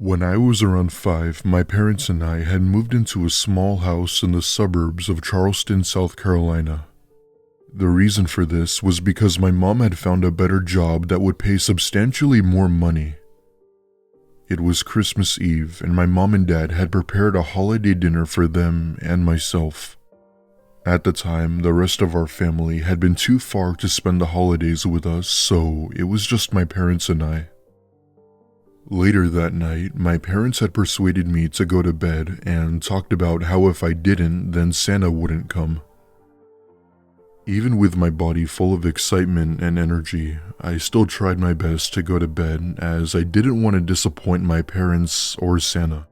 When I was around 5, my parents and I had moved into a small house in the suburbs of Charleston, South Carolina. The reason for this was because my mom had found a better job that would pay substantially more money. It was Christmas Eve, and my mom and dad had prepared a holiday dinner for them and myself. At the time, the rest of our family had been too far to spend the holidays with us, so it was just my parents and I. Later that night, my parents had persuaded me to go to bed and talked about how if I didn't, then Santa wouldn't come. Even with my body full of excitement and energy, I still tried my best to go to bed as I didn't want to disappoint my parents or Santa.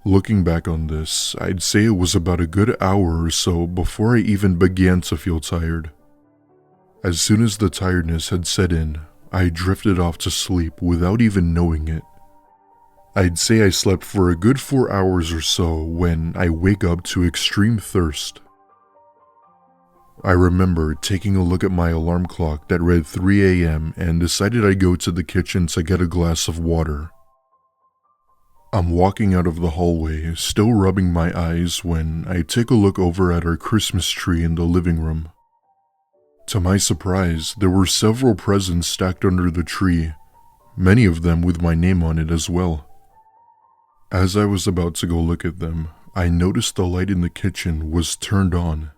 Looking back on this, I'd say it was about a good hour or so before I even began to feel tired. As soon as the tiredness had set in, I drifted off to sleep without even knowing it. I'd say I slept for a good 4 hours or so when I wake up to extreme thirst. I remember taking a look at my alarm clock that read 3 a.m. and decided I'd go to the kitchen to get a glass of water. I'm walking out of the hallway, still rubbing my eyes, when I take a look over at our Christmas tree in the living room. To my surprise, there were several presents stacked under the tree, many of them with my name on it as well. As I was about to go look at them, I noticed the light in the kitchen was turned on.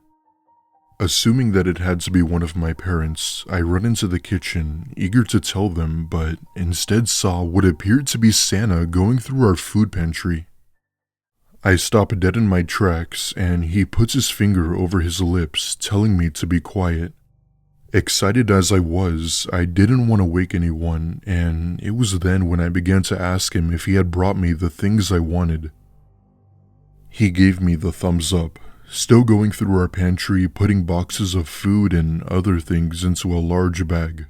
Assuming that it had to be one of my parents, I run into the kitchen, eager to tell them, but instead saw what appeared to be Santa going through our food pantry. I stop dead in my tracks, and he puts his finger over his lips, telling me to be quiet. Excited as I was, I didn't want to wake anyone, and it was then when I began to ask him if he had brought me the things I wanted. He gave me the thumbs up, still going through our pantry, putting boxes of food and other things into a large bag.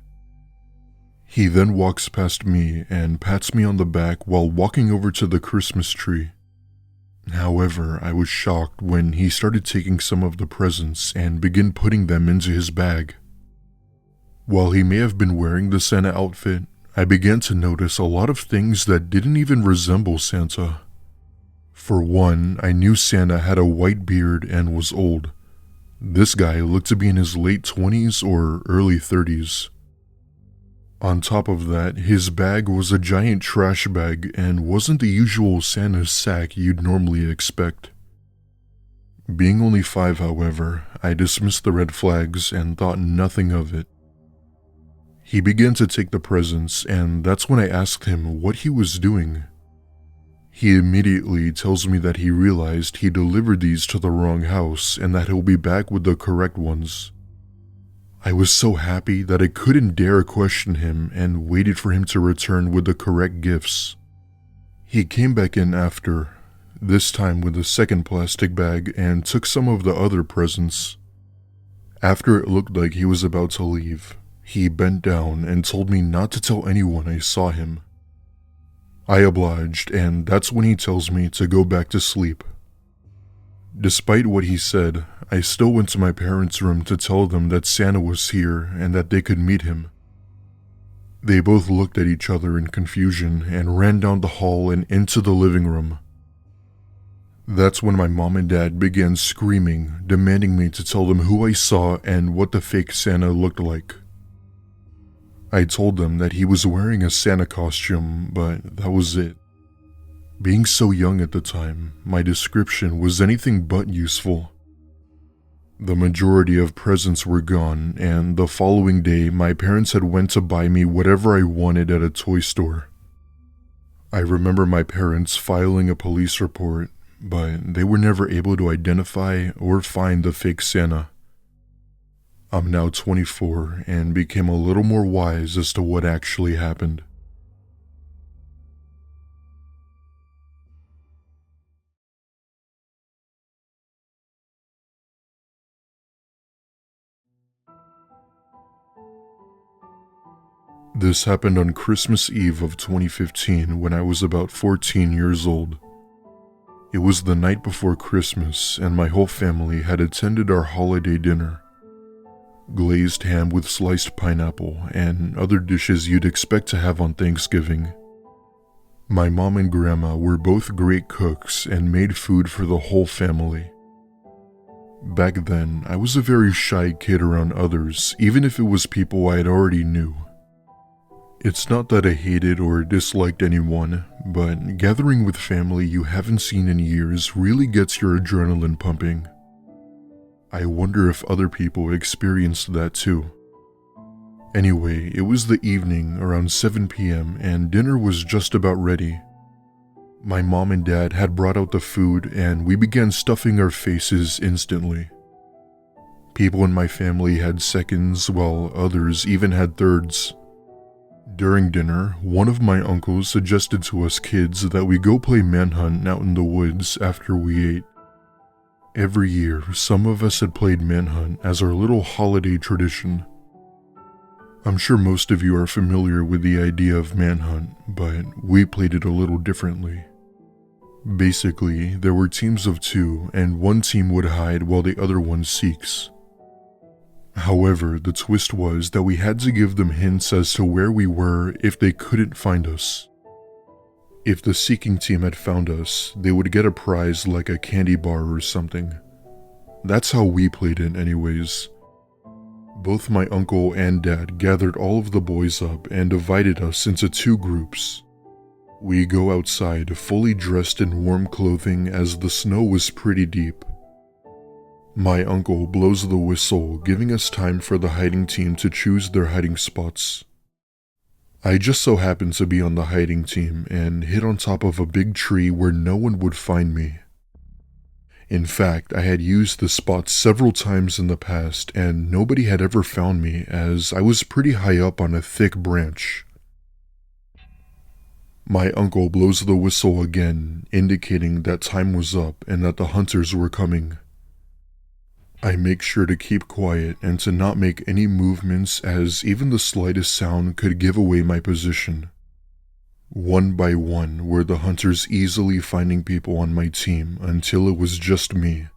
He then walks past me and pats me on the back while walking over to the Christmas tree. However, I was shocked when he started taking some of the presents and began putting them into his bag. While he may have been wearing the Santa outfit, I began to notice a lot of things that didn't even resemble Santa. For one, I knew Santa had a white beard and was old. This guy looked to be in his late 20s or early 30s. On top of that, his bag was a giant trash bag and wasn't the usual Santa sack you'd normally expect. Being only 5, however, I dismissed the red flags and thought nothing of it. He began to take the presents, and that's when I asked him what he was doing. He immediately tells me that he realized he delivered these to the wrong house and that he'll be back with the correct ones. I was so happy that I couldn't dare question him and waited for him to return with the correct gifts. He came back in after, this time with a second plastic bag, and took some of the other presents. After it looked like he was about to leave, he bent down and told me not to tell anyone I saw him. I obliged, and that's when he tells me to go back to sleep. Despite what he said, I still went to my parents' room to tell them that Santa was here and that they could meet him. They both looked at each other in confusion and ran down the hall and into the living room. That's when my mom and dad began screaming, demanding me to tell them who I saw and what the fake Santa looked like. I told them that he was wearing a Santa costume, but that was it. Being so young at the time, my description was anything but useful. The majority of presents were gone, and the following day my parents had went to buy me whatever I wanted at a toy store. I remember my parents filing a police report, but they were never able to identify or find the fake Santa. I'm now 24 and became a little more wise as to what actually happened. This happened on Christmas Eve of 2015 when I was about 14 years old. It was the night before Christmas and my whole family had attended our holiday dinner. Glazed ham with sliced pineapple, and other dishes you'd expect to have on Thanksgiving. My mom and grandma were both great cooks and made food for the whole family. Back then, I was a very shy kid around others, even if it was people I already knew. It's not that I hated or disliked anyone, but gathering with family you haven't seen in years really gets your adrenaline pumping. I wonder if other people experienced that too. Anyway, it was the evening around 7 p.m. and dinner was just about ready. My mom and dad had brought out the food and we began stuffing our faces instantly. People in my family had seconds while others even had thirds. During dinner, one of my uncles suggested to us kids that we go play manhunt out in the woods after we ate. Every year, some of us had played manhunt as our little holiday tradition. I'm sure most of you are familiar with the idea of manhunt, but we played it a little differently. Basically, there were teams of two, and one team would hide while the other one seeks. However, the twist was that we had to give them hints as to where we were if they couldn't find us. If the seeking team had found us, they would get a prize like a candy bar or something. That's how we played it anyways. Both my uncle and dad gathered all of the boys up and divided us into two groups. We go outside fully dressed in warm clothing as the snow was pretty deep. My uncle blows the whistle, giving us time for the hiding team to choose their hiding spots. I just so happened to be on the hiding team and hid on top of a big tree where no one would find me. In fact, I had used the spot several times in the past and nobody had ever found me as I was pretty high up on a thick branch. My uncle blows the whistle again, indicating that time was up and that the hunters were coming. I make sure to keep quiet and to not make any movements as even the slightest sound could give away my position. One by one were the hunters easily finding people on my team until it was just me.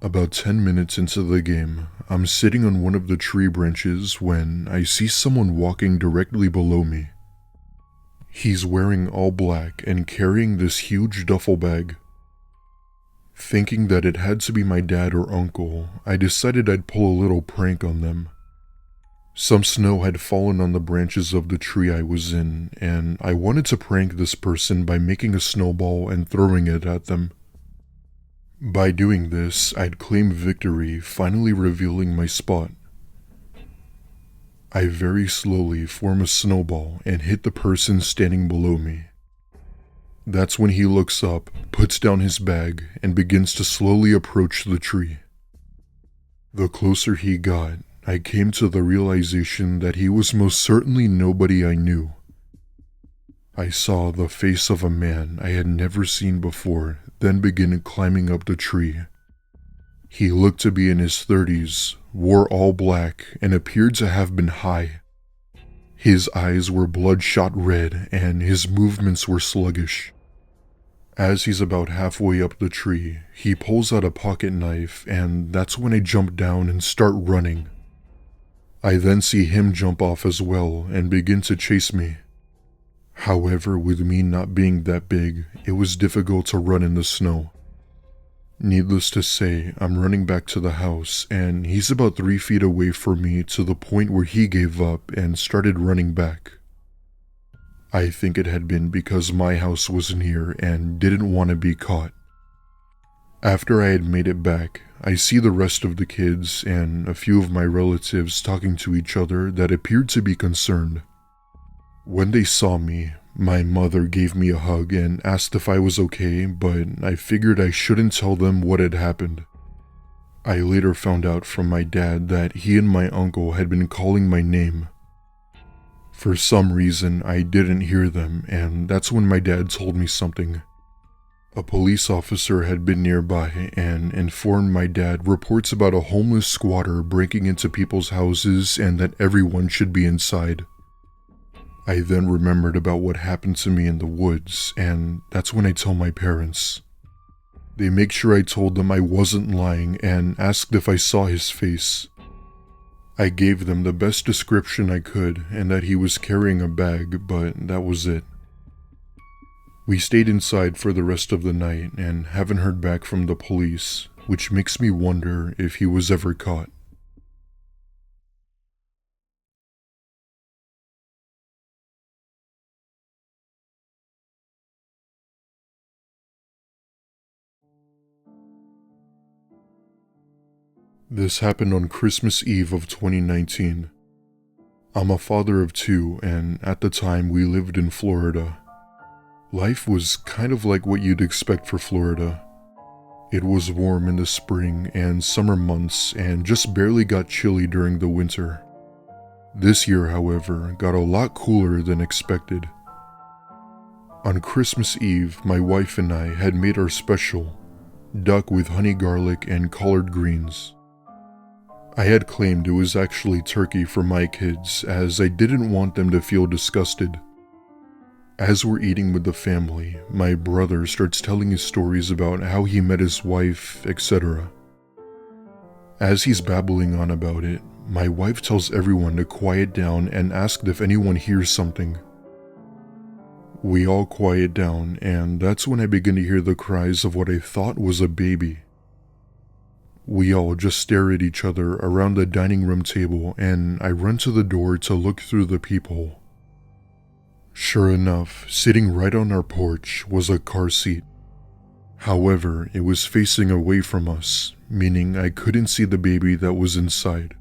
About 10 minutes into the game, I'm sitting on one of the tree branches when I see someone walking directly below me. He's wearing all black and carrying this huge duffel bag. Thinking that it had to be my dad or uncle, I decided I'd pull a little prank on them. Some snow had fallen on the branches of the tree I was in, and I wanted to prank this person by making a snowball and throwing it at them. By doing this, I'd claim victory, finally revealing my spot. I very slowly form a snowball and hit the person standing below me. That's when he looks up, puts down his bag, and begins to slowly approach the tree. The closer he got, I came to the realization that he was most certainly nobody I knew. I saw the face of a man I had never seen before, then begin climbing up the tree. He looked to be in his 30s, wore all black, and appeared to have been high. His eyes were bloodshot red, and his movements were sluggish. As he's about halfway up the tree, he pulls out a pocket knife, and that's when I jump down and start running. I then see him jump off as well and begin to chase me. However, with me not being that big, it was difficult to run in the snow. Needless to say, I'm running back to the house, and he's about 3 feet away from me to the point where he gave up and started running back. I think it had been because my house was near and didn't want to be caught. After I had made it back, I see the rest of the kids and a few of my relatives talking to each other that appeared to be concerned. When they saw me, my mother gave me a hug and asked if I was okay, but I figured I shouldn't tell them what had happened. I later found out from my dad that he and my uncle had been calling my name. For some reason, I didn't hear them, and that's when my dad told me something. A police officer had been nearby and informed my dad reports about a homeless squatter breaking into people's houses and that everyone should be inside. I then remembered about what happened to me in the woods, and that's when I tell my parents. They make sure I told them I wasn't lying and asked if I saw his face. I gave them the best description I could and that he was carrying a bag, but that was it. We stayed inside for the rest of the night and haven't heard back from the police, which makes me wonder if he was ever caught. This happened on Christmas Eve of 2019. I'm a father of two, and at the time we lived in Florida. Life was kind of like what you'd expect for Florida. It was warm in the spring and summer months and just barely got chilly during the winter. This year, however, got a lot cooler than expected. On Christmas Eve, my wife and I had made our special, duck with honey garlic and collard greens. I had claimed it was actually turkey for my kids, as I didn't want them to feel disgusted. As we're eating with the family, my brother starts telling his stories about how he met his wife, etc. As he's babbling on about it, my wife tells everyone to quiet down and asked if anyone hears something. We all quiet down, and that's when I begin to hear the cries of what I thought was a baby. We all just stare at each other around the dining room table, and I run to the door to look through the peephole. Sure enough, sitting right on our porch was a car seat. However, it was facing away from us, meaning I couldn't see the baby that was inside.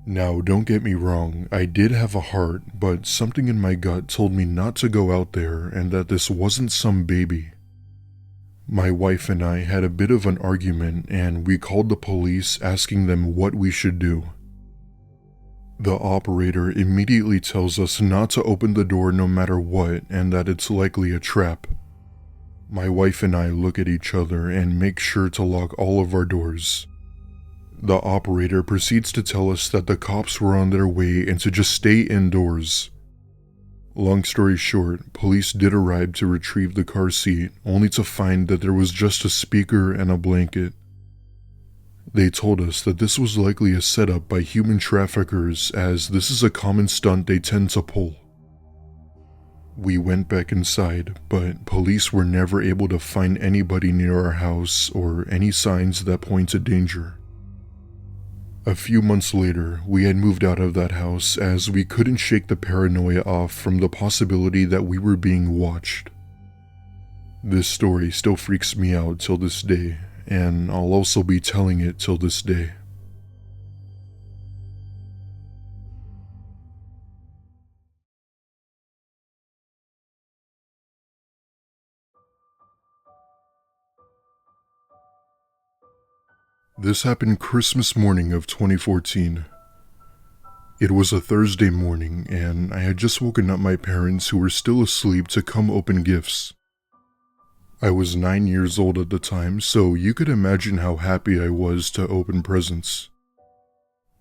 Now, don't get me wrong, I did have a heart, but something in my gut told me not to go out there and that this wasn't some baby. My wife and I had a bit of an argument, and we called the police asking them what we should do. The operator immediately tells us not to open the door no matter what, and that it's likely a trap. My wife and I look at each other and make sure to lock all of our doors. The operator proceeds to tell us that the cops were on their way and to just stay indoors. Long story short, police did arrive to retrieve the car seat, only to find that there was just a speaker and a blanket. They told us that this was likely a setup by human traffickers, as this is a common stunt they tend to pull. We went back inside, but police were never able to find anybody near our house or any signs that point to danger. A few months later, we had moved out of that house as we couldn't shake the paranoia off from the possibility that we were being watched. This story still freaks me out till this day, and I'll also be telling it till this day. This happened Christmas morning of 2014. It was a Thursday morning, and I had just woken up my parents who were still asleep to come open gifts. I was 9 years old at the time, so you could imagine how happy I was to open presents.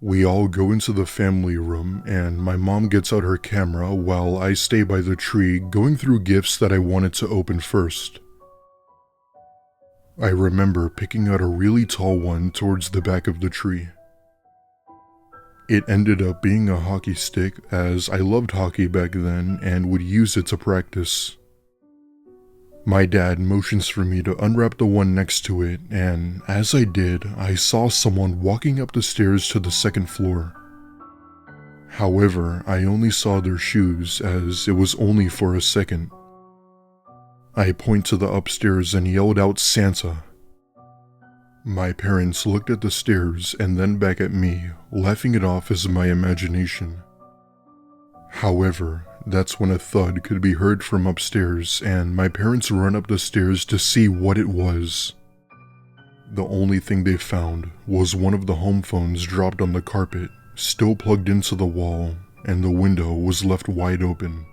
We all go into the family room, and my mom gets out her camera while I stay by the tree going through gifts that I wanted to open first. I remember picking out a really tall one towards the back of the tree. It ended up being a hockey stick, as I loved hockey back then and would use it to practice. My dad motions for me to unwrap the one next to it, and as I did, I saw someone walking up the stairs to the second floor. However, I only saw their shoes, as it was only for a second. I point to the upstairs and yelled out Santa. My parents looked at the stairs and then back at me, laughing it off as my imagination. However, that's when a thud could be heard from upstairs, and my parents run up the stairs to see what it was. The only thing they found was one of the home phones dropped on the carpet, still plugged into the wall, and the window was left wide open.